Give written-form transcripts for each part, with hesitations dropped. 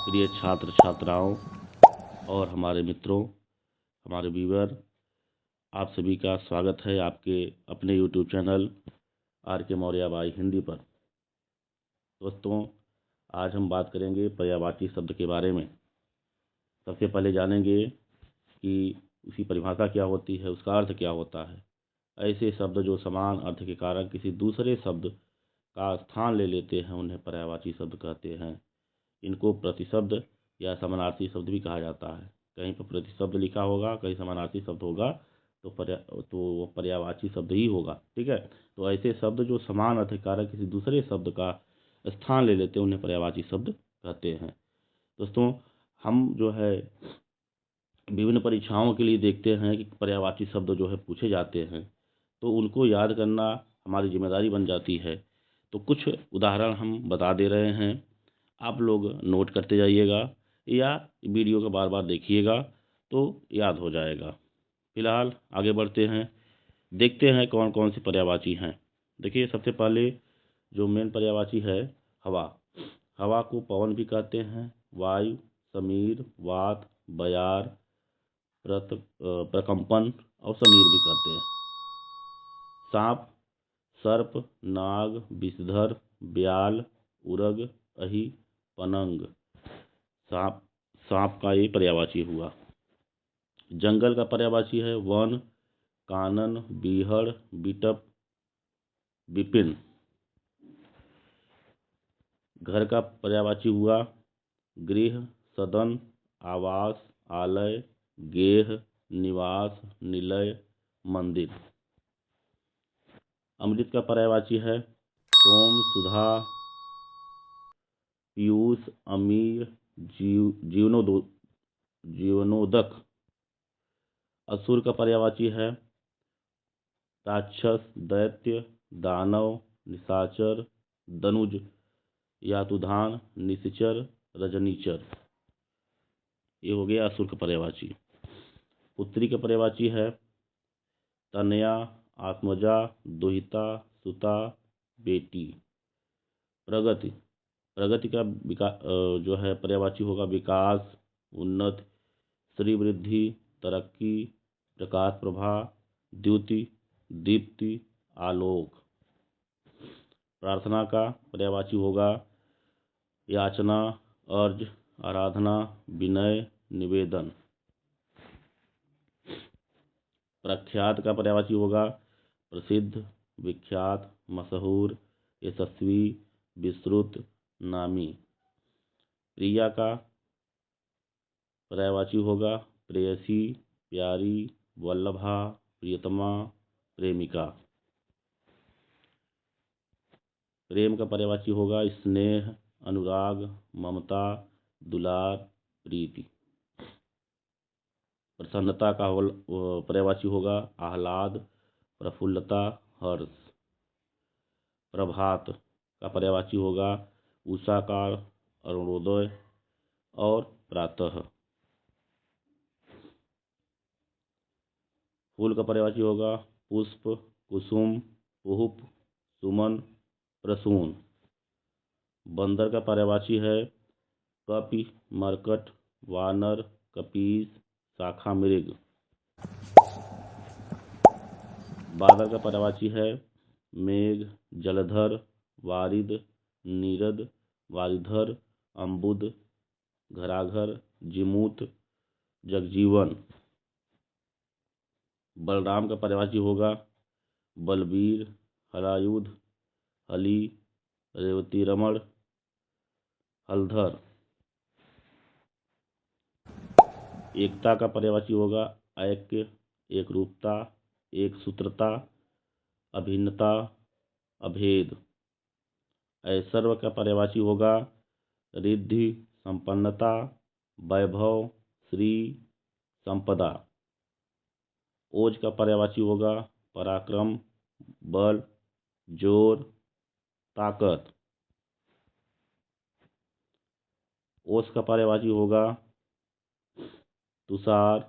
प्रिय छात्र छात्राओं और हमारे मित्रों, हमारे व्यूअर, आप सभी का स्वागत है आपके अपने YouTube चैनल आर के मौर्य भाई हिंदी पर। दोस्तों, आज हम बात करेंगे पर्यायवाची शब्द के बारे में। सबसे पहले जानेंगे कि उसकी परिभाषा क्या होती है, उसका अर्थ क्या होता है। ऐसे शब्द जो समान अर्थ के कारण किसी दूसरे शब्द का स्थान ले लेते हैं उन्हें पर्यायवाची शब्द कहते हैं। इनको प्रतिशब्द या समानार्थी शब्द भी कहा जाता है। कहीं पर प्रतिशब्द लिखा होगा, कहीं समानार्थी शब्द होगा तो वो पर्यायवाची शब्द ही होगा। ठीक है, तो ऐसे शब्द जो समान अर्थ के कारण किसी दूसरे शब्द का स्थान ले लेते हैं उन्हें पर्यायवाची शब्द कहते हैं। दोस्तों, हम जो है विभिन्न परीक्षाओं के लिए देखते हैं कि पर्यायवाची शब्द जो है पूछे जाते हैं, तो उनको याद करना हमारी जिम्मेदारी बन जाती है। तो कुछ उदाहरण हम बता दे रहे हैं, आप लोग नोट करते जाइएगा या वीडियो को बार बार देखिएगा तो याद हो जाएगा। फिलहाल आगे बढ़ते हैं, देखते हैं कौन कौन सी पर्यायवाची हैं। देखिए, सबसे पहले जो मेन पर्यायवाची है हवा। हवा को पवन भी कहते हैं, वायु, समीर, वात, बयार, प्रकंपन और समीर भी कहते हैं। सांप, सर्प, नाग, विषधर, ब्याल, उरग, अहि, पनंग। सांप का ये पर्यायवाची हुआ। जंगल का पर्यायवाची है वन, कानन, बीहड़, बिटप, विपिन। घर का पर्यायवाची हुआ गृह, सदन, आवास, आलय, गेह, निवास, निलय, मंदिर। अमृत का पर्यायवाची है सोम, सुधा, पीयूष, अमीर, जीवनोदक। असुर का पर्यायवाची है राक्षस, दैत्य, दानव, निशाचर, दनुज, यातुधान, निश्चर, रजनीचर। ये हो गया असुर का पर्यायवाची। पुत्री का पर्यायवाची है तनया, आत्मजा, दुहिता, सुता, बेटी। प्रगति का जो है पर्यायवाची होगा विकास, उन्नत, श्रीवृद्धि, तरक्की, प्रकाश प्रभा, द्युति, दीप्ति, आलोक। प्रार्थना का पर्यायवाची होगा याचना, अर्ज, आराधना, विनय, निवेदन। प्रख्यात का पर्यायवाची होगा प्रसिद्ध, विख्यात, मशहूर, यशस्वी, विस्तृत, नामी। प्रिया का पर्यायवाची होगा प्रेयसी, प्यारी, वल्लभा, प्रियतमा, प्रेमिका। प्रेम का पर्यायवाची होगा स्नेह, अनुराग, ममता, दुलार, प्रीति। प्रसन्नता का पर्यायवाची होगा आह्लाद, प्रफुल्लता, हर्ष। प्रभात का पर्यायवाची होगा उषाकाल, अरुणोदय और प्रातः। फूल का पर्यायवाची होगा पुष्प, कुसुम, पुष्प, सुमन, प्रसून। बंदर का पर्यायवाची है कपि, मरकट, वानर, कपीस, शाखा मृग। बादल का पर्यायवाची है मेघ, जलधर, वारिद, नीरद, वारिधर, अम्बुद, घराघर, जिमूत, जगजीवन। बलराम का पर्यायवाची होगा बलबीर, हलायुध, हली, रेवती रमण, हलधर। एकता का पर्यायवाची होगा ऐक्य, एकरूपता, एक सूत्रता, अभिन्नता, अभेद। ऐश्वर्य का पर्यायवाची होगा रिद्धि, संपन्नता, वैभव, श्री, संपदा। ओज का पर्यायवाची होगा पराक्रम, बल, जोर, ताकत। ओस का पर्यायवाची होगा तुषार,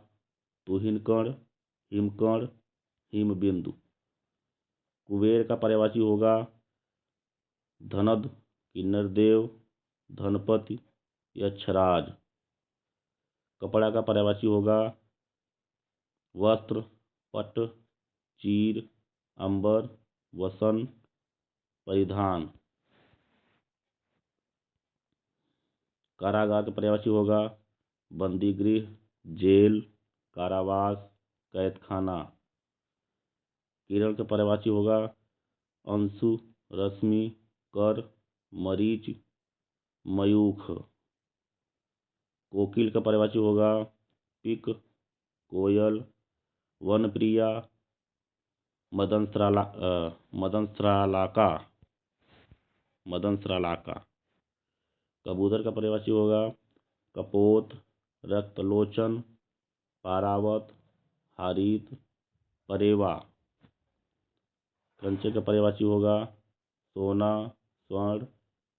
तुहिनकण, हिमकण, हिमबिंदु। कुबेर का पर्यायवाची होगा धनद, किन्नरदेव, धनपति, यक्षराज। कपड़ा का पर्यायवाची होगा वस्त्र, पट, चीर, अंबर, वसन, परिधान। कारागार का पर्यायवाची होगा बंदीगृह, जेल, कारावास, कैदखाना। किरण का पर्यायवाची होगा अंशु, रश्मि, कर, मरीच, मयूख। कोकिल का पर्यायवाची होगा पिक, कोयल, वनप्रिया, मदनश्रालाका। कबूतर का पर्यायवाची होगा कपोत, रक्तलोचन, पारावत, हारित, परेवा। कंचे का पर्यायवाची होगा सोना, स्वर्ण,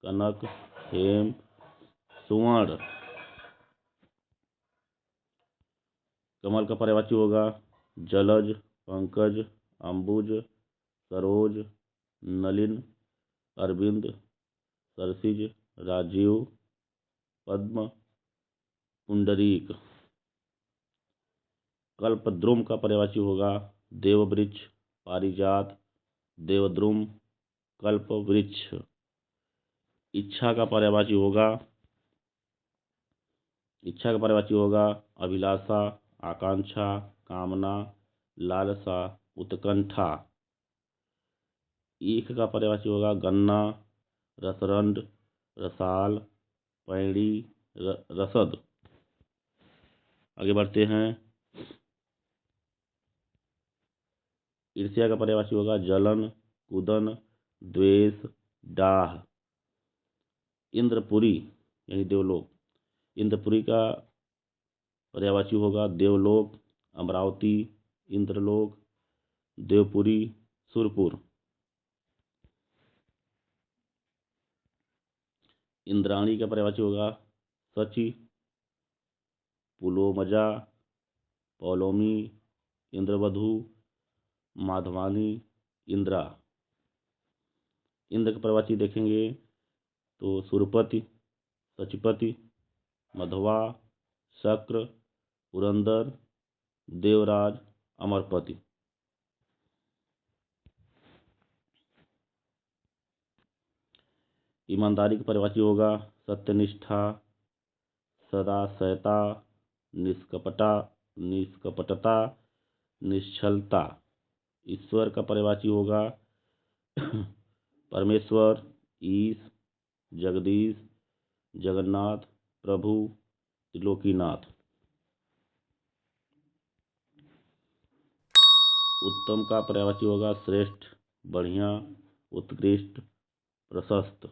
कनक, हेम, सुवर्ण। कमल का पर्यायवाची होगा जलज, पंकज, अंबुज, सरोज, नलिन, अरविंद, सरसिज, राजीव, पद्म, पुंडरीक। कल्पद्रुम का पर्यायवाची होगा देववृक्ष, पारिजात, देवद्रुम, कल्पवृक्ष। इच्छा का पर्यायवाची होगा अभिलाषा, आकांक्षा, कामना, लालसा, उत्कंठा। ईख का पर्यायवाची होगा गन्ना, रसरंड, रसाल, पैड़ी, रसद। आगे बढ़ते हैं। ईर्ष्या का पर्यायवाची होगा जलन, कुदन, द्वेष, डाह। इंद्रपुरी यानी देवलोक। इंद्रपुरी का पर्यायवाची होगा देवलोक, अमरावती, इंद्रलोक, देवपुरी, सुरपुर। इंद्राणी का पर्यायवाची होगा सची, पुलोमजा, पौलोमी, इंद्रवधु, माधवानी, इंद्रा। इंद्र का पर्यायवाची देखेंगे तो सुरपति, सचिपति, मधवा, शक्र, पुरंदर, देवराज, अमरपति। ईमानदारी का पर्यायवाची होगा सत्यनिष्ठा, सदाशयता, निष्कपटता, निश्चलता। ईश्वर का पर्यायवाची होगा परमेश्वर, ईश, जगदीश, जगन्नाथ, प्रभु, त्रिलोकीनाथ। उत्तम का पर्यायवाची होगा श्रेष्ठ, बढ़िया, उत्कृष्ट, प्रशस्त।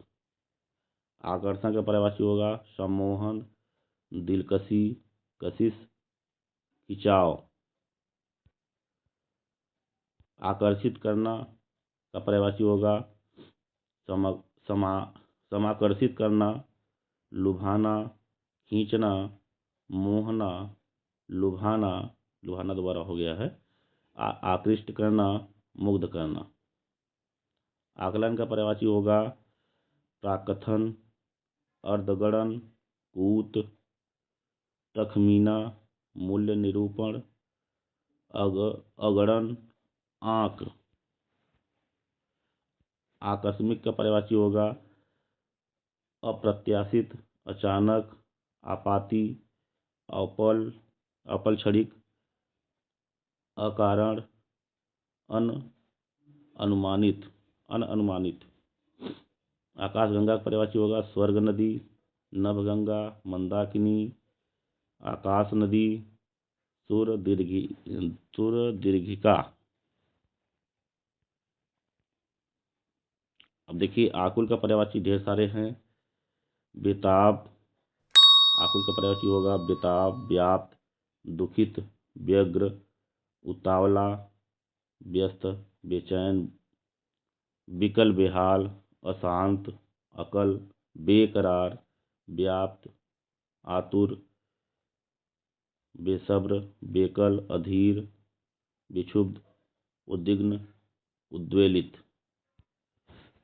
आकर्षण का पर्यायवाची होगा सम्मोहन, दिलकशी, कशिश, खिंचाव। आकर्षित करना का पर्यायवाची होगा समाकर्षित करना, लुभाना, खींचना, मोहना, लुभाना दोबारा हो गया है, आकृष्ट करना, मुग्ध करना। आकलन का पर्यायवाची होगा प्राकथन, अर्धगणन, कूत, तखमीना, मूल्य निरूपण, अगणन, आंक। आकस्मिक का पर्यायवाची होगा अप्रत्याशित, अचानक, आपाती, अपलक्षणिक, अकारण, अनअनुमानित। आकाशगंगा का पर्यायवाची होगा स्वर्ग नदी, नभगंगा, मंदाकिनी, आकाश नदी, सुर दीर्घिका। अब देखिए आकुल का पर्यायवाची ढेर सारे हैं। बेताब, आकुल का पर्यायवाची होगा बेताब, व्याप्त, दुखित, व्यग्र, उतावला, व्यस्त, बेचैन, विकल, बेहाल, अशांत, अकल, बेकरार, व्याप्त, आतुर, बेसब्र, बेकल, अधीर, विक्षुब्ध, उद्विग्न, उद्वेलित।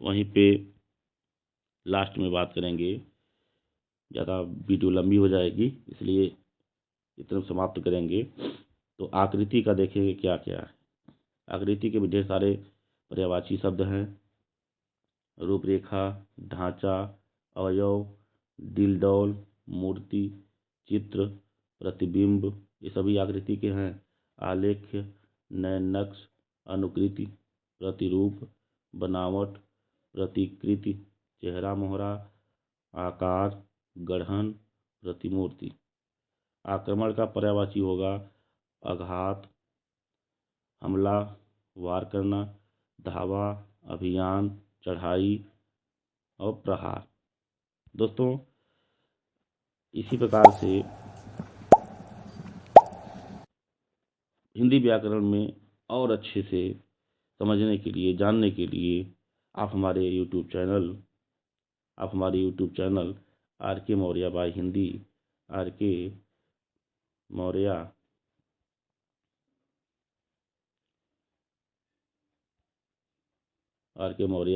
वहीं पे लास्ट में बात करेंगे ज़्यादा वीडियो लंबी हो जाएगी, इसलिए इतना समाप्त करेंगे। तो आकृति का देखेंगे क्या क्या है। आकृति के भी ढेर सारे पर्यायवाची शब्द हैं। रूपरेखा, ढांचा, अवयव, डिलडौल, मूर्ति, चित्र, प्रतिबिंब, ये सभी आकृति के हैं। आलेख्य, नयन नक्श, अनुकृति, प्रतिरूप, बनावट, प्रतिकृति, चेहरा मोहरा, आकार, गढ़न, प्रतिमूर्ति। आक्रमण का पर्यायवाची होगा आघात, हमला, वार करना, धावा, अभियान, चढ़ाई और प्रहार। दोस्तों, इसी प्रकार से हिंदी व्याकरण में और अच्छे से समझने के लिए, जानने के लिए आप हमारे यूट्यूब चैनल आर के मौर्य बाय हिंदी, आर के मौर्य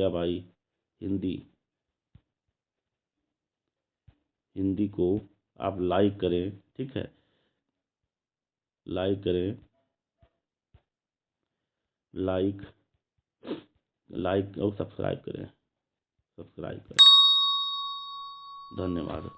बाय हिंदी को आप लाइक करें, ठीक है। लाइक करें, लाइक और सब्सक्राइब करें। धन्यवाद।